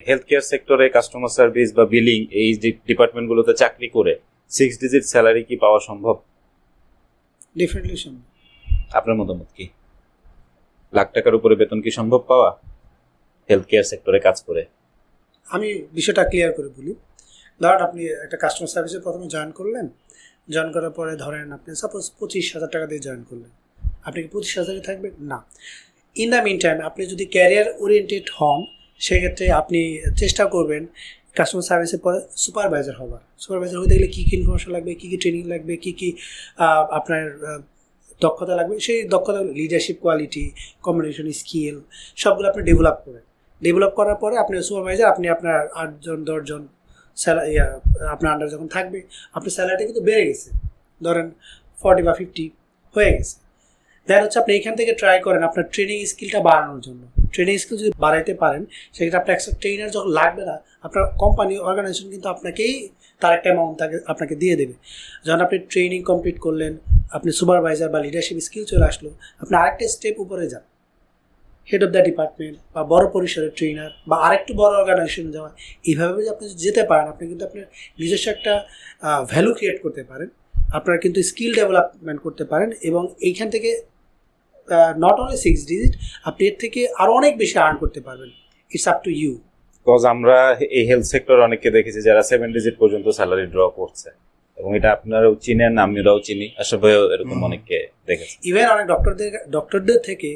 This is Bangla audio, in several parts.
হেলথ কেয়ার সেক্টরে কাস্টমার সার্ভিস বা বিলিং এই ডিপার্টমেন্টগুলোতে চাকরি করে 6 ডিজিট স্যালারি কি পাওয়া সম্ভব? ডেফিনেটলি সম্ভব। আপনার মতামত কি? লাখ টাকার উপরে বেতন কি সম্ভব পাওয়া হেলথ কেয়ার সেক্টরে কাজ করে? আমি বিষয়টা ক্লিয়ার করে বলি। ধরেন আপনি একটা কাস্টমার সার্ভিসে প্রথমে জয়েন করলেন, জয়েন করার পরে ধরেন আপনি সাপোজ 25,000 টাকা দিয়ে জয়েন করলেন, আপনি কি 25,000-এ থাকবেন? না। ইন দ্য মিন টাইম আপনি যদি ক্যারিয়ার ওরিয়েন্টেড হন, সেক্ষেত্রে আপনি চেষ্টা করবেন কাস্টমার সার্ভিসের পরে সুপারভাইজার হবার। সুপারভাইজার হতে গেলে কী কী ইনফরমেশন লাগবে, কী কী ট্রেনিং লাগবে, কী কী আপনার দক্ষতা লাগবে, সেই দক্ষতা লিডারশিপ কোয়ালিটি, কমিউনিকেশন স্কিল সবগুলো আপনি ডেভেলপ করার পরে আপনি সুপারভাইজার, আপনি আপনার 8জন 10জন আপনার আন্ডার যখন থাকবে, আপনার স্যালারিটা কিন্তু বেড়ে গেছে, ধরেন 40 বা 50 হয়ে গেছে। দেন হচ্ছে আপনি এইখান থেকে ট্রাই করেন আপনার ট্রেনিং স্কিলটা বাড়ানোর জন্য। ট্রেনিং স্কিল যদি বাড়াইতে পারেন, সেক্ষেত্রে আপনার একটা ট্রেনার যখন লাগবে না, আপনার কোম্পানি অর্গানাইজেশন কিন্তু আপনাকেই তার একটা অ্যামাউন্ট আপনাকে দিয়ে দেবে। যখন আপনি ট্রেনিং কমপ্লিট করলেন, আপনি সুপারভাইজার বা লিডারশিপ স্কিল চলে আসলো, আপনি আরেকটা স্টেপ উপরে যান, হেড অফ দ্য ডিপার্টমেন্ট বা বড় পরিসরের ট্রেনার বা আরেকটু বড় অর্গানাইজেশনে যাওয়া। এইভাবে যদি আপনি যেতে পারেন, আপনি কিন্তু আপনার নিজস্ব একটা ভ্যালু ক্রিয়েট করতে পারেন, আপনার কিন্তু স্কিল ডেভেলপমেন্ট করতে পারেন, এবং এইখান থেকে নট অনলি 6 ডিজিট, আপনি এর থেকে আরও অনেক বেশি আর্ন করতে পারবেন। It's up to you. Because আমরা এই হেলথ সেক্টর অনেককে দেখেছি যারা 7 ডিজিট পর্যন্ত স্যালারি ড্র করছে, এবং এটা আপনারাও চিনেন, আমরাও চিনি, আশরাফ ভাইও এরকম অনেককে দেখেছি। ইভেন অনেক ডক্টরদের থেকে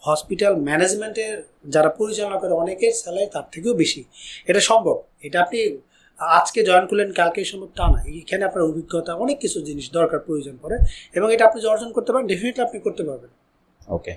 হসপিটাল ম্যানেজমেন্টের যারা পরিচালনা করে, অনেকের স্যালারি তার থেকেও বেশি। এটা সম্ভব। এটা আপনি আজকে জয়েন করলেন কালকে সম্ভব তা না। এখানে আপনার অভিজ্ঞতা, অনেক কিছু জিনিস দরকার প্রয়োজন পড়ে, এবং এটা আপনি অর্জন করতে পারেন, ডেফিনেটলি আপনি করতে পারবেন। ওকে।